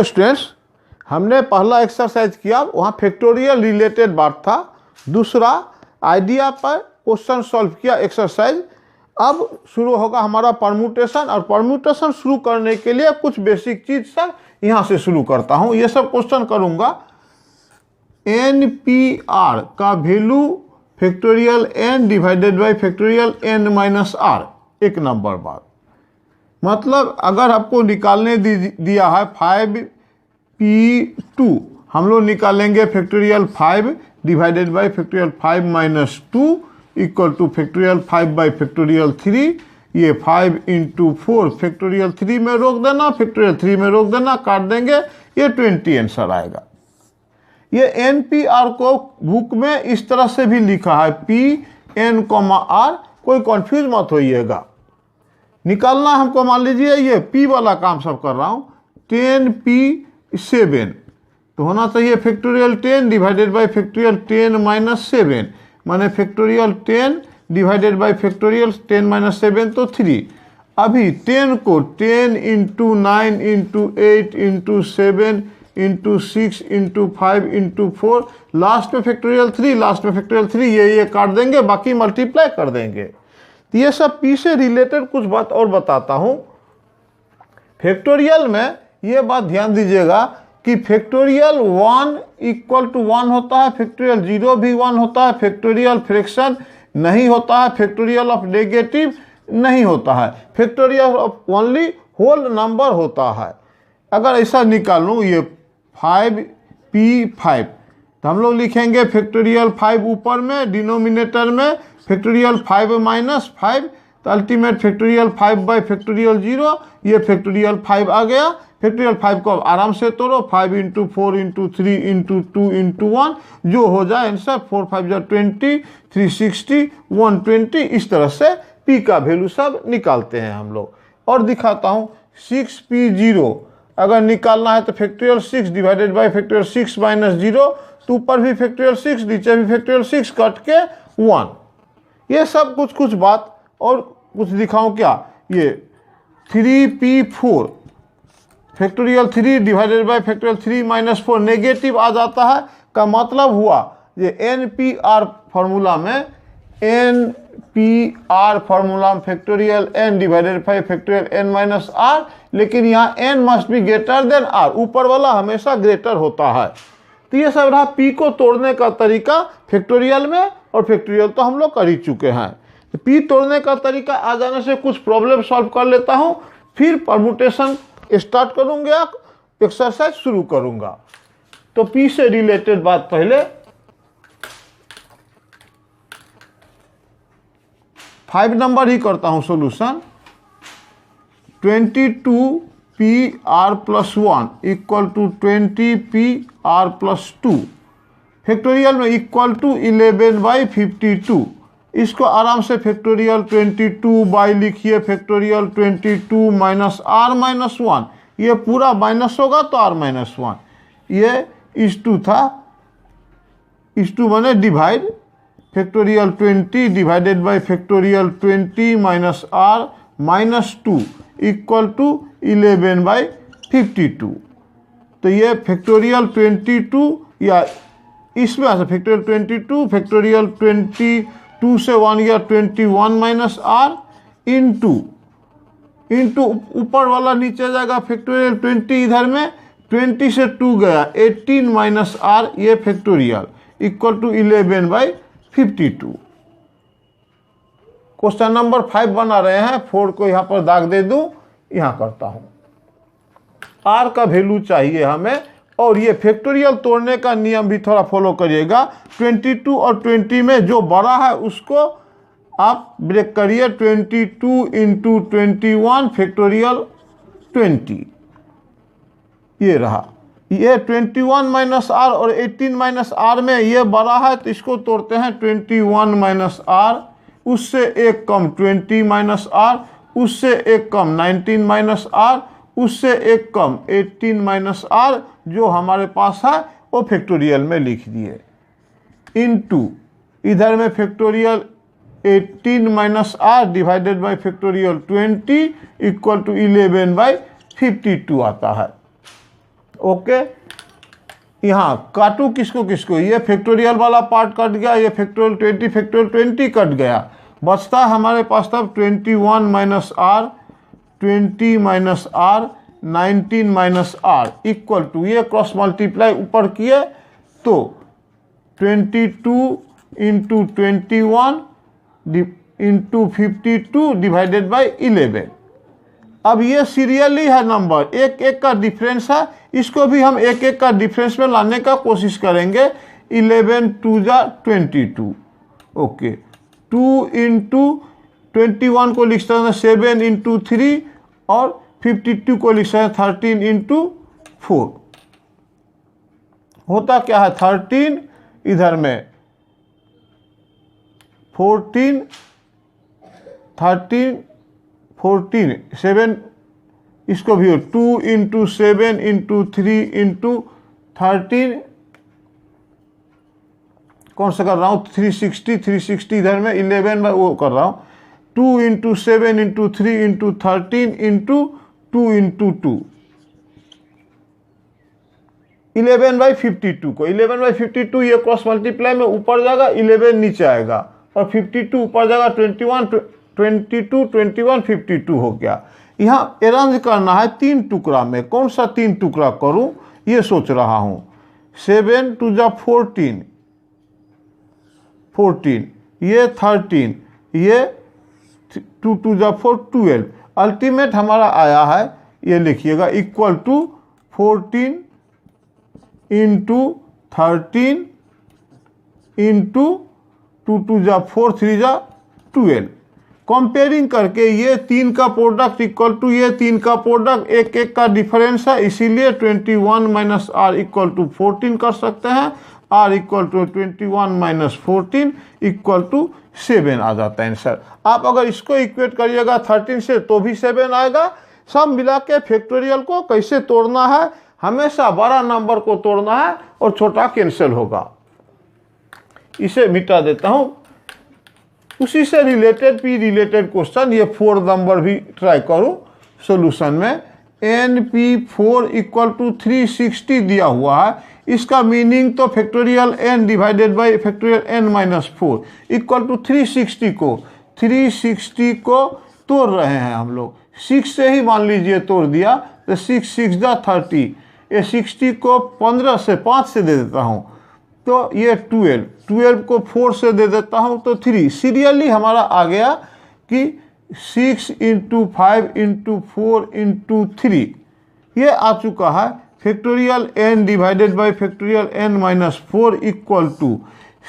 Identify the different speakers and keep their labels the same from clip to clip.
Speaker 1: Students, हमने पहला exercise किया, वहाँ फैक्टोरियल रिलेटेड बात था। दूसरा आइडिया पर क्वेश्चन सॉल्व किया एक्सरसाइज। अब शुरू होगा हमारा परम्यूटेशन, और परम्यूटेशन शुरू करने के लिए कुछ बेसिक चीज सब यहाँ से शुरू करता हूँ। ये सब क्वेश्चन करूँगा। NPR का value factorial n divided by factorial n minus r, एक नंबर बात। मतलब अगर आपको निकालने दिया है 5p2, हम लोग निकालेंगे factorial 5 divided by factorial 5 minus 2 equal to factorial 5 by factorial 3। ये 5 इंटू 4 फैक्टोरियल 3 में रोक देना, फैक्टोरियल 3 में रोक देना, काट देंगे, ये 20 आंसर आएगा। ये NPR को बुक में इस तरह से भी लिखा है PN, R, कोई कंफ्यूज मत होइएगा। निकालना हमको, मान लीजिए ये P वाला काम सब कर रहा हूँ, 10p7 तो होना चाहिए factorial 10 divided by factorial 10 minus 7, माने factorial 10 divided by factorial 10 minus 7 तो 3। अभी 10 को 10 into 9 into 8 into 7 into 6 into 5 into 4, last में फैक्टोरियल 3, लास्ट में फैक्टोरियल 3, ये काट देंगे, बाकी मल्टीप्लाई कर देंगे। तो ये सब पी से रिलेटेड कुछ बात और बताता हूँ। फैक्टोरियल में ये बात ध्यान दीजिएगा कि फैक्टोरियल 1 इक्वल टू 1 होता है, फैक्टोरियल 0 भी 1 होता है, फैक्टोरियल फ्रैक्शन नहीं होता है, फैक्टोरियल ऑफ नेगेटिव नहीं होता है, factorial of only whole number होता है। अगर ऐसा निकालूँ ये 5p5, तो हम लोग लिखेंगे फैक्टोरियल 5 ऊपर में, डिनोमिनेटर में फैक्टोरियल 5 माइनस 5, तो अल्टीमेट फैक्टोरियल 5 बाई फैक्टोरियल 0, ये फैक्टोरियल 5 आ गया। फैक्टोरियल 5 को आराम से तोड़ो, 5 इंटू 4 इंटू 3 इंटू 2 इंटू 1, जो हो जाए आंसर 4 5 जा 20, 360, 120। इस तरह से p का वैल्यू सब निकालते हैं हम लोग। और दिखाता हूँ 6p0 अगर निकालना है तो factorial 6 divided by factorial 6 minus 0, तो ऊपर भी फैक्टोरियल 6, नीचे भी फैक्टोरियल 6, कट के 1। ये सब कुछ बात और कुछ दिखाऊं क्या। ये 3p4 factorial 3 divided by factorial 3 minus 4 negative आ जाता है, का मतलब हुआ ये NPR फार्मूला में, NPR फार्मूला में factorial n divided by factorial n minus r, लेकिन यहाँ n must be greater than r, ऊपर वाला हमेशा ग्रेटर होता है। तो ये सब रहा p को तोड़ने का तरीका फैक्टोरियल में, और फैक्टोरियल तो हम लोग कर ही चुके हैं। तो p तोड़ने का तरीका आ जाने से कुछ प्रॉब्लम सॉल्व कर लेता हूँ, फिर परम्यूटेशन स्टार्ट करूँगा, एक्सरसाइज शुरू करूँगा। तो p से रिलेटेड बात पहले 5 नंबर ही करता हूँ solution. 22pr plus 1 equal to 20pr plus 2, factorial में इक्वल टू 11 बाई 52। इसको आराम से फैक्टोरियल 22 बाई लिखिए, फैक्टोरियल 22 माइनस r माइनस 1, ये पूरा माइनस होगा तो r माइनस 1, ये इस 2 था, इस 2 बने divide factorial 20 divided by factorial 20 minus r minus 2 equal to 11 by 52। तो ये फैक्टोरियल 22, या इसमें आ फैक्टोरियल 22, फैक्टोरियल 22 से 1 गया 21 माइनस r इंटू ऊपर वाला नीचे जाएगा फैक्टोरियल 20, इधर में 20 से 2 गया 18 माइनस r, ये factorial equal to 11 by 52। Question number 5 बना रहे हैं, 4 को यहाँ पर दाग दे दूं, यहाँ करता हूँ। r का वैल्यू चाहिए हमें, और ये फैक्टोरियल तोड़ने का नियम भी थोड़ा फॉलो करिएगा। 22 और 20 में जो बड़ा है उसको आप ब्रेक करिए, 22 इंटू 21 फैक्टोरियल 20, ये रहा। ये 21 माइनस r और 18 माइनस r में ये बड़ा है, तो इसको तोड़ते हैं 21 माइनस r, उससे एक कम 20 माइनस r, उससे एक कम 19 माइनस r, उससे एक कम 18 माइनस r, जो हमारे पास है वो फैक्टोरियल में लिख दिए, इनटू इधर में factorial 18 minus r divided by factorial 20 equal to 11 by 52 आता है। ओके, यहाँ काटू किसको किसको, ये फैक्टोरियल वाला पार्ट कट गया, ये फैक्टोरियल 20 कट गया, बचता हमारे पास तब 21 minus r, 20 minus r, 19 minus r equal to, ये क्रॉस मल्टीप्लाई ऊपर किए तो 22 इंटू 21 इंटू 52 डिवाइडेड बाई 11। अब ये सीरियली है नंबर, एक एक का डिफरेंस है, इसको भी हम एक एक का डिफरेंस में लाने का कोशिश करेंगे। 11 2 जा 22, ओके, 2 इंटू 21 को लिख सकते हैं 7 इंटू 3 और 52 को लिख सकते हैं 13 इंटू 4। होता क्या है 13 इधर में 14 13 14 7, इसको भी 2 इंटू 7 इंटू 3 इंटू 13, कौन सा कर रहा हूँ 360 इधर में 11 में वो कर रहा हूँ, 2 into 7 into 3 into 13 into 2 into 2, 11/52 को 11/52 ये क्रॉस मल्टीप्लाई में ऊपर जाएगा, 11 नीचे आएगा और 52 ऊपर जाएगा, 22 21 52 हो गया। यहाँ अरेंज करना है 3 टुकड़ा में, कौन सा 3 टुकड़ा करूं ये सोच रहा हूं। 7 2 जा 14, ये 13, ये 2 2 जा 4 12, अल्टीमेट हमारा आया है, ये लिखिएगा इक्वल टू 14 इंटू 13 इंटू 2 2 जा 4 3 जा 12। कंपेयरिंग करके ये 3 का प्रोडक्ट इक्वल टू ये 3 का प्रोडक्ट, एक एक का डिफरेंस है, इसीलिए 21 माइनस आर इक्वल टू 14 कर सकते हैं, r equal to 21 minus 14 equal to 7 आ जाता है आंसर। आप अगर इसको इक्वेट करिएगा 13 से तो भी 7 आएगा। सब मिला के फैक्टोरियल को कैसे तोड़ना है, हमेशा बड़ा नंबर को तोड़ना है और छोटा कैंसिल होगा। इसे मिटा देता हूं, उसी से रिलेटेड क्वेश्चन, ये 4 नंबर भी ट्राई करो सॉल्यूशन में। NP4 इक्वल टू 360 दिया हुआ है, इसका मीनिंग तो factorial n divided by factorial n minus 4 equal to 360 को तोड़ रहे हैं हम लोग। 6 से ही मान लीजिए तोड़ दिया तो 6 6 जा 30, ये 60 को 15 से 5 से दे देता हूँ तो ये 12 को 4 से दे देता हूँ तो 3। सीरियली हमारा आ गया कि 6 इंटू 5 इंटू 4 इंटू 3 ये आ चुका है। Factorial n divided by factorial n minus 4 equal to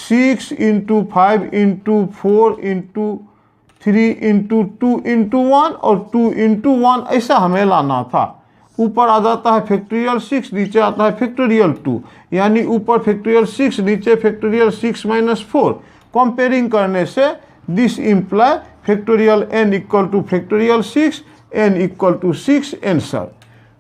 Speaker 1: 6 into 5 into 4 into 3 into 2 into 1 और 2 इंटू 1, ऐसा हमें लाना था। ऊपर आ जाता है फैक्टोरियल 6, नीचे आता है फैक्टोरियल 2, यानी ऊपर फैक्टोरियल 6 नीचे फैक्टोरियल 6 माइनस 4। कंपेयरिंग करने से this imply factorial n equal to factorial 6, n equal to 6 answer.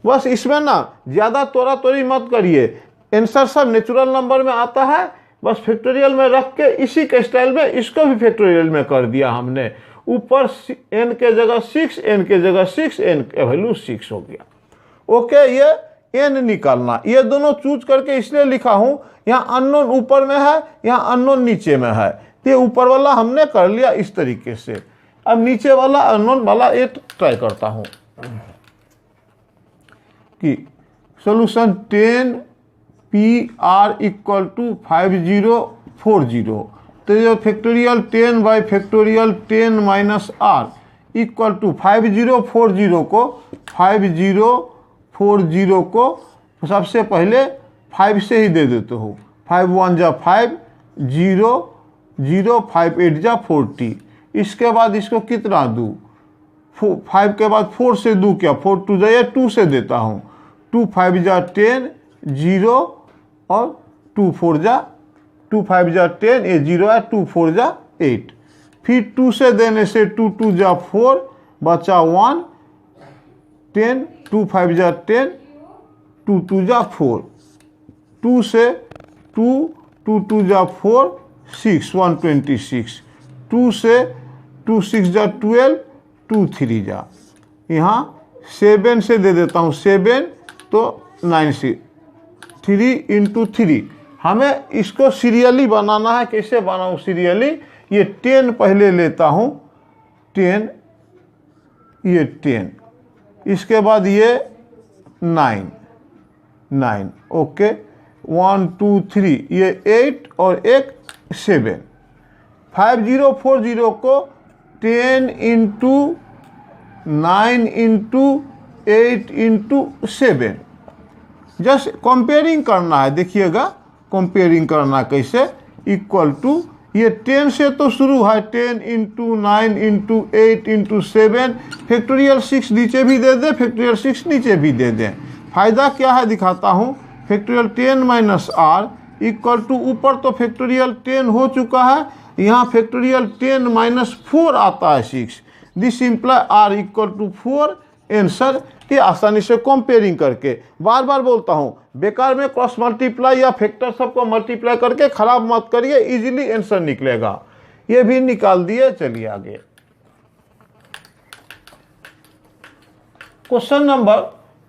Speaker 1: बस इसमें ना ज़्यादा तोड़ा तोड़ी मत करिए, आंसर सब नेचुरल नंबर में आता है, बस फैक्टोरियल में रख के इसी के स्टाइल में इसको भी फैक्टोरियल में कर दिया हमने। ऊपर n के जगह 6, n के जगह 6, n का वैल्यू 6 हो गया। ओके, ये n निकालना, ये दोनों चूज करके इसलिए लिखा हूं, यहाँ अननोन ऊपर में है, यहाँ अननोन नीचे में है, तो ये ऊपर वाला हमने कर लिया इस तरीके से। अब नीचे वाला अननोन वाला ये ट्राई करता हूं कि सॉल्यूशन 10 PR इक्वल टू 5040, तो ये factorial 10 by factorial 10 minus r equal to 5040 को सबसे पहले 5 से ही दे देते हो, 5 1 जा 5 0 0 5 8 जा 40। इसके बाद इसको कितना दूँ, 5 के बाद 4 से दूँ क्या, 4 2 जा 2 से देता हूँ, 2 5 जा 10 0 और 2 4 जा 2 5 जा 10, ये 0 है, 2 4 जा 8। फिर 2 से देने से 2 2 जा 4 बचा 1 10, 2 5 जा 10, 2 2 जा 4, 2 से 2 2 2 जा 4 6 126, 2 से 2 6 जा 12, 2 3 जा, यहाँ 7 से दे देता हूँ 7 तो 3 इंटू 3। हमें इसको सीरियली बनाना है। कैसे बनाऊँ सीरियली? ये 10 पहले लेता हूँ, 10, ये 10, इसके बाद ये 9, ओके, 1 2 3, ये 8 और एक 7। 5040 को 10 into 9 into 8 into 7, just comparing करना है। देखिएगा कंपेयरिंग करना कैसे, इक्वल टू, ये 10 से तो शुरू है, 10 इंटू 9 इंटू 8 इंटू 7, फैक्टोरियल 6 नीचे भी दे दें, फैक्टोरियल 6 नीचे भी दे दें। फायदा क्या है दिखाता हूँ। Factorial 10 minus r equal to, ऊपर तो फैक्टोरियल 10 हो चुका है, यहाँ फैक्टोरियल 10 माइनस 4 आता है 6। This imply r equal to 4। Answer ये आसानी से कंपेयरिंग करके, बार बार बोलता हूँ, बेकार में क्रॉस मल्टीप्लाई या फैक्टर सबको मल्टीप्लाई करके खराब मत करिए, इजीली आंसर निकलेगा। ये भी निकाल दिए। चलिए आगे क्वेश्चन नंबर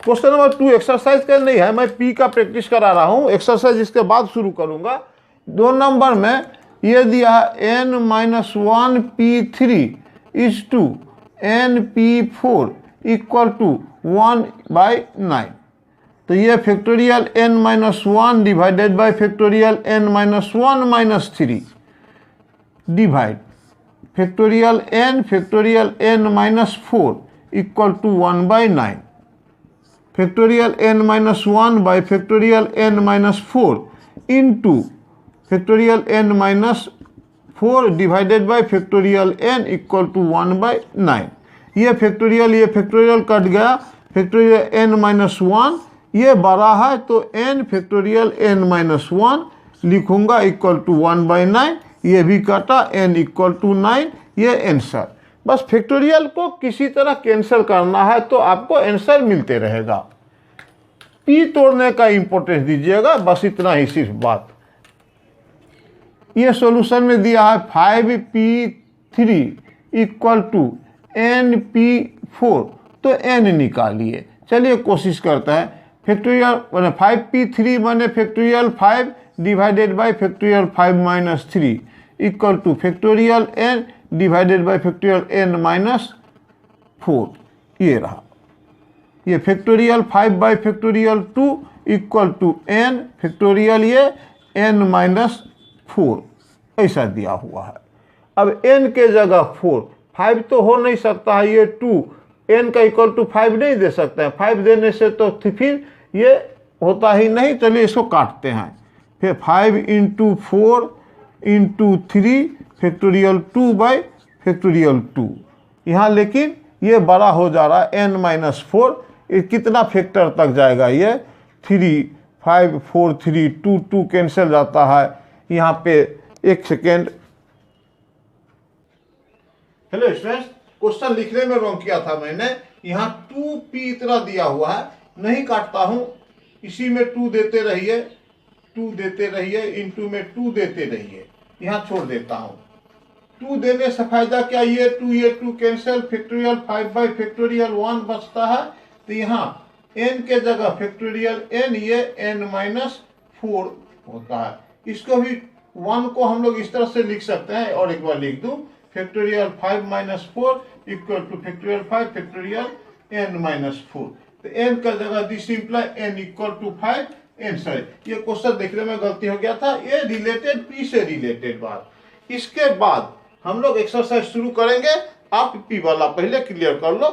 Speaker 1: 2 एक्सरसाइज का नहीं है, मैं पी का प्रैक्टिस करा रहा हूँ, एक्सरसाइज इसके बाद शुरू करूंगा। 2 नंबर में ये दिया है n-1 p3 is to n p4 equal to 1/9। तो ये factorial n-1 divided by factorial n-1 minus 3 divide factorial n-4 equal to 1/9। Factorial n-1 by factorial n-4 into factorial n-4 divided by factorial n equal to 1/9। ये factorial cut गया, factorial n-1 ये बड़ा है तो n factorial n-1 लिखूंगा equal to 1/9, ये भी कटा, n इक्वल टू 9, ये आंसर। बस फैक्टोरियल को किसी तरह कैंसिल करना है तो आपको आंसर मिलते रहेगा। पी तोड़ने का इंपॉर्टेंस दीजिएगा, बस इतना ही सिर्फ बात। ये सॉल्यूशन में दिया है 5p3 इक्वल टू np4, तो n निकालिए। चलिए कोशिश करता है। फैक्टोरियल मैंने 5p3 माने factorial 5 divided by factorial 5 minus 3 equal to factorial n divided by factorial n minus 4, ये रहा। ये factorial 5 by factorial 2 equal to n factorial ये n माइनस 4, ऐसा दिया हुआ है। अब n के जगह 4, 5 तो हो नहीं सकता है, ये 2 n का इक्वल टू 5 नहीं दे सकते हैं, 5 देने से तो फिर ये होता ही नहीं। चलिए इसको काटते हैं। फिर 5 into 4 into 3 factorial 2 by factorial 2, यहाँ लेकिन ये बड़ा हो जा रहा है n-4, ये कितना फैक्टर तक जाएगा? ये 3, 5, 4, 3, 2, 2 कैंसिल जाता है। यहाँ पे एक सेकेंड। हेलो स्टूडेंट्स, क्वेश्चन लिखने में रॉन्ग किया था मैंने। यहाँ 2p इतना दिया हुआ है, नहीं काटता हूँ, इसी में 2 देते रहिए, 2 देते रहिए, इंटू में 2 देते रहिए, यहाँ छोड़ देता हूँ। 2 देने से फायदा क्या? ये 2 कैंसिल, फैक्टोरियल 5 बाई फैक्टोरियल 1 बचता है। तो यहाँ n के जगह फैक्टोरियल n, ये n-4 होता है। इसको भी 1 को हम लोग इस तरह से लिख सकते हैं, और एक बार लिख दूं, factorial 5 minus 4 equal to factorial 5 factorial n-4। तो n का जगह this imply n equal to 5 answer. ये क्वेश्चन देखने में गलती हो गया था, ये रिलेटेड पी से रिलेटेड बात। इसके बाद हम लोग एक्सरसाइज शुरू करेंगे। आप पी वाला पहले क्लियर कर लो।